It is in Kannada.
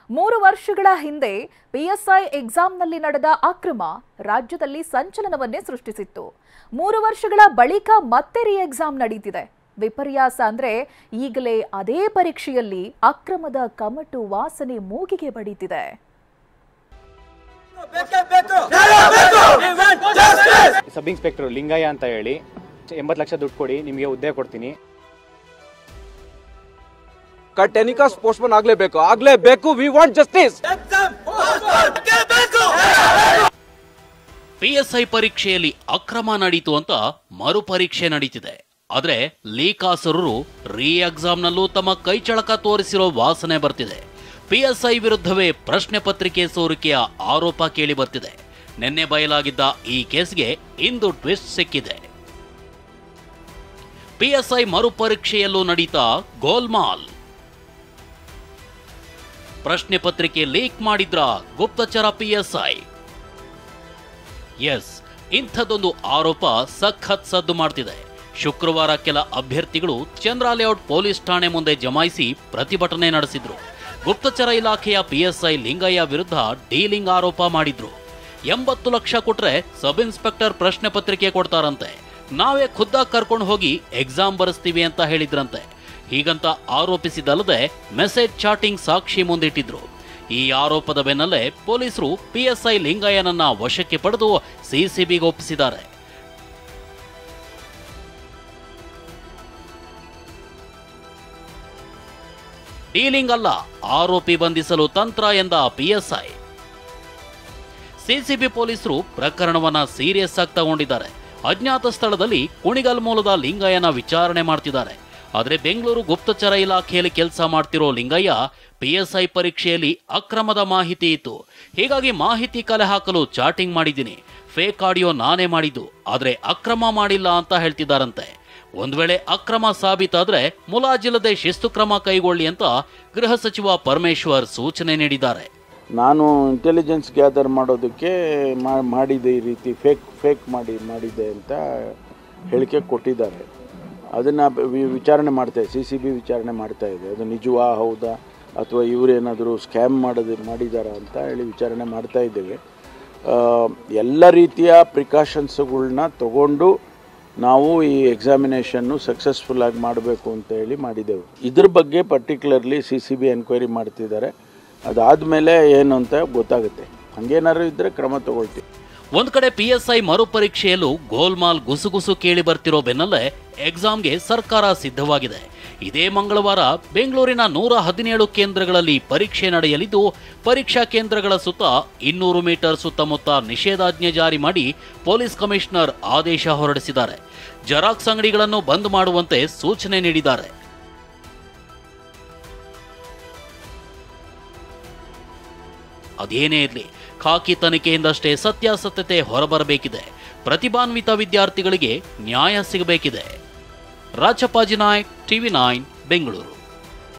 3 ವರ್ಷಗಳ ಹಿಂದೆ ಪಿಎಸ್ಐ ಎಕ್ಸಾಮ್ನಲ್ಲಿ ನಡೆದ ಅಕ್ರಮ ರಾಜ್ಯದಲ್ಲಿ ಸಂಚಲನವನ್ನೇ ಸೃಷ್ಟಿಸಿತ್ತು. 3 ವರ್ಷಗಳ ಬಳಿಕ ಮತ್ತೆ ರಿ ಎಕ್ಸಾಮ್ ನಡೆಯುತ್ತಿದೆ. ವಿಪರ್ಯಾಸ ಅಂದ್ರೆ ಈಗಲೇ ಅದೇ ಪರೀಕ್ಷೆಯಲ್ಲಿ ಅಕ್ರಮದ ಕಮಟು ವಾಸನೆ ಮೂಗಿಗೆ ಬಡಿತಿದೆ. ಸಬ್ ಇನ್ಸ್ಪೆಕ್ಟರ್ ಲಿಂಗಯ್ಯ ಅಂತ ಹೇಳಿ 80 ಲಕ್ಷ ದುಡ್ಡು ಕೊಡಿ, ನಿಮಗೆ ಹುದ್ದೆ ಕೊಡ್ತೀನಿ. ಟೆನಿಕಾಸ್ ಪೋಸ್ಟ್ಪೋನ್ ಆಗಲೇಬೇಕು. We want justice. ಪಿಎಸ್ಐ ಪರೀಕ್ಷೆಯಲ್ಲಿ ಅಕ್ರಮ ನಡೀತು ಅಂತ ಮರುಪರೀಕ್ಷೆ ನಡೀತಿದೆ. ಆದ್ರೆ ಲೀಕಾಸುರರು ರೀ ಎಕ್ಸಾಮ್ನಲ್ಲೂ ತಮ್ಮ ಕೈಚಳಕ ತೋರಿಸಿರೋ ವಾಸನೆ ಬರ್ತಿದೆ. ಪಿಎಸ್ಐ ವಿರುದ್ಧವೇ ಪ್ರಶ್ನೆ ಪತ್ರಿಕೆ ಸೋರಿಕೆಯ ಆರೋಪ ಕೇಳಿ ಬರ್ತಿದೆ. ನಿನ್ನೆ ಬಯಲಾಗಿದ್ದ ಈ ಕೇಸ್ಗೆ ಇಂದು ಟ್ವಿಸ್ಟ್ ಸಿಕ್ಕಿದೆ. ಪಿಎಸ್ಐ ಮರುಪರೀಕ್ಷೆಯಲ್ಲೂ ನಡೀತಾ ಗೋಲ್ಮಾಲ್. ಪ್ರಶ್ನೆ ಪತ್ರಿಕೆ ಲೀಕ್ ಮಾಡಿದ್ರ ಗುಪ್ತಚರ ಪಿಎಸ್ಐ? ಎಸ್, ಇಂಥದ್ದೊಂದು ಆರೋಪ ಸಖತ್ ಸದ್ದು ಮಾಡ್ತಿದೆ. ಶುಕ್ರವಾರ ಕೆಲ ಅಭ್ಯರ್ಥಿಗಳು ಚಂದ್ರ ಲೇಔಟ್ ಪೊಲೀಸ್ ಠಾಣೆ ಮುಂದೆ ಜಮಾಯಿಸಿ ಪ್ರತಿಭಟನೆ ನಡೆಸಿದ್ರು. ಗುಪ್ತಚರ ಇಲಾಖೆಯ ಪಿಎಸ್ಐ ಲಿಂಗಯ್ಯ ವಿರುದ್ಧ ಡೀಲಿಂಗ್ ಆರೋಪ ಮಾಡಿದ್ರು. 80 ಲಕ್ಷ ಕೊಟ್ರೆ ಸಬ್ ಇನ್ಸ್ಪೆಕ್ಟರ್ ಪ್ರಶ್ನೆ ಪತ್ರಿಕೆ ಕೊಡ್ತಾರಂತೆ, ನಾವೇ ಖುದ್ದಾಗಿ ಕರ್ಕೊಂಡು ಹೋಗಿ ಎಕ್ಸಾಮ್ ಬರೆಸ್ತೀವಿ ಅಂತ ಹೇಳಿದ್ರಂತೆ. ಹೀಗಂತ ಆರೋಪಿಸಿದಲ್ಲದೆ ಮೆಸೇಜ್ ಚಾಟಿಂಗ್ ಸಾಕ್ಷಿ ಮುಂದಿಟ್ಟಿದ್ರು. ಈ ಆರೋಪದ ಬೆನ್ನಲ್ಲೇ ಪೊಲೀಸರು ಪಿಎಸ್ಐ ಲಿಂಗಯ್ಯನನ್ನ ವಶಕ್ಕೆ ಪಡೆದು ಸಿಸಿಬಿಗೆ ಒಪ್ಪಿಸಿದ್ದಾರೆ. ಡೀಲಿಂಗ್ ಅಲ್ಲ, ಆರೋಪಿ ಬಂಧಿಸಲು ತಂತ್ರ ಎಂದ ಪಿಎಸ್ಐ. ಸಿಸಿಬಿ ಪೊಲೀಸರು ಪ್ರಕರಣವನ್ನ ಸೀರಿಯಸ್ ಆಗಿ ತಗೊಂಡಿದ್ದಾರೆ. ಅಜ್ಞಾತ ಸ್ಥಳದಲ್ಲಿ ಕುಣಿಗಲ್ ಮೂಲದ ಲಿಂಗಯ್ಯನ ವಿಚಾರಣೆ ಮಾಡ್ತಿದ್ದಾರೆ. ಆದರೆ ಬೆಂಗಳೂರು ಗುಪ್ತಚರ ಇಲಾಖೆಯಲ್ಲಿ ಕೆಲಸ ಮಾಡ್ತಿರೋ ಲಿಂಗಯ್ಯ ಪಿಎಸ್ಐ ಪರೀಕ್ಷೆಯಲ್ಲಿ ಅಕ್ರಮದ ಮಾಹಿತಿ ಇತ್ತು, ಹೀಗಾಗಿ ಮಾಹಿತಿ ಕಲೆ ಹಾಕಲು ಚಾಟಿಂಗ್ ಮಾಡಿದ್ದೀನಿ, ಫೇಕ್ ಆಡಿಯೋ ನಾನೇ ಮಾಡಿದ್ದು, ಆದರೆ ಅಕ್ರಮ ಮಾಡಿಲ್ಲ ಅಂತ ಹೇಳ್ತಿದ್ದಾರಂತೆ. ಒಂದ್ ವೇಳೆ ಅಕ್ರಮ ಸಾಬೀತಾದ್ರೆ ಮುಲಾಜಿಲ್ಲದೆ ಶಿಸ್ತು ಕ್ರಮ ಕೈಗೊಳ್ಳಿ ಅಂತ ಗೃಹ ಸಚಿವ ಪರಮೇಶ್ವರ್ ಸೂಚನೆ ನೀಡಿದ್ದಾರೆ. ನಾನು ಇಂಟೆಲಿಜೆನ್ಸ್ ಗ್ಯಾದರ್ ಮಾಡೋದಕ್ಕೆ ಮಾಡಿದೆ, ಈ ರೀತಿ ಫೇಕ್ ಮಾಡಿದೆ ಅಂತ ಹೇಳಿಕೆ ಕೊಟ್ಟಿದ್ದಾರೆ. ಅದನ್ನು ವಿಚಾರಣೆ ಮಾಡ್ತಾಯಿದೆ, ಸಿಸಿಬಿ ವಿಚಾರಣೆ ಮಾಡ್ತಾ ಇದೆ. ಅದು ನಿಜವಾ ಹೌದಾ ಅಥವಾ ಇವರೇನಾದರೂ ಸ್ಕ್ಯಾಮ್ ಮಾಡಿದಾರಾ ಅಂತ ಹೇಳಿ ವಿಚಾರಣೆ ಮಾಡ್ತಾ ಇದ್ದೇವೆ. ಎಲ್ಲ ರೀತಿಯ ಪ್ರಿಕಾಷನ್ಸ್ಗಳನ್ನ ತಗೊಂಡು ನಾವು ಈ ಎಕ್ಸಾಮಿನೇಷನ್ನು ಸಕ್ಸಸ್ಫುಲ್ಲಾಗಿ ಮಾಡಬೇಕು ಅಂತ ಹೇಳಿ ಮಾಡಿದ್ದೆವು. ಇದ್ರ ಬಗ್ಗೆ ಪರ್ಟಿಕ್ಯುಲರ್ಲಿ ಸಿಸಿಬಿ ಎನ್ಕ್ವೈರಿ ಮಾಡ್ತಿದ್ದಾರೆ. ಅದಾದಮೇಲೆ ಏನು ಅಂತ ಗೊತ್ತಾಗುತ್ತೆ. ಹಂಗೇನಾದ್ರು ಇದ್ದರೆ ಕ್ರಮ ತಗೊಳ್ತೀವಿ. ಒಂದ್ ಕಡೆ ಪಿಎಸ್ಐ ಮರುಪರೀಕ್ಷೆಯಲ್ಲೂ ಗೋಲ್ಮಾಲ್ ಗುಸುಗುಸು ಕೇಳಿ ಬರ್ತಿರೋ ಬೆನ್ನಲ್ಲೇ ಎಕ್ಸಾಮ್ಗೆ ಸರ್ಕಾರ ಸಿದ್ಧವಾಗಿದೆ. ಇದೇ ಮಂಗಳವಾರ ಬೆಂಗಳೂರಿನ 117 ಕೇಂದ್ರಗಳಲ್ಲಿ ಪರೀಕ್ಷೆ ನಡೆಯಲಿದ್ದು, ಪರೀಕ್ಷಾ ಕೇಂದ್ರಗಳ ಸುತ್ತ 200 ಮೀಟರ್ ಸುತ್ತಮುತ್ತ ನಿಷೇಧಾಜ್ಞೆ ಜಾರಿ ಮಾಡಿ ಪೊಲೀಸ್ ಕಮಿಷನರ್ ಆದೇಶ ಹೊರಡಿಸಿದ್ದಾರೆ. ಜೆರಾಕ್ಸ್ ಅಂಗಡಿಗಳನ್ನು ಬಂದ್ ಮಾಡುವಂತೆ ಸೂಚನೆ ನೀಡಿದ್ದಾರೆ. ಅದೇನೇ ಇರಲಿ, ಖಾಕಿ ತನಿಖೆಯಿಂದಷ್ಟೇ ಸತ್ಯಾಸತ್ಯತೆ ಹೊರಬರಬೇಕಿದೆ. ಪ್ರತಿಭಾನ್ವಿತ ವಿದ್ಯಾರ್ಥಿಗಳಿಗೆ ನ್ಯಾಯ ಸಿಗಬೇಕಿದೆ. ರಾಜಪ್ಪಾಜಿ ನಾಯ್ಕ್, ಟಿವಿ9 ಬೆಂಗಳೂರು.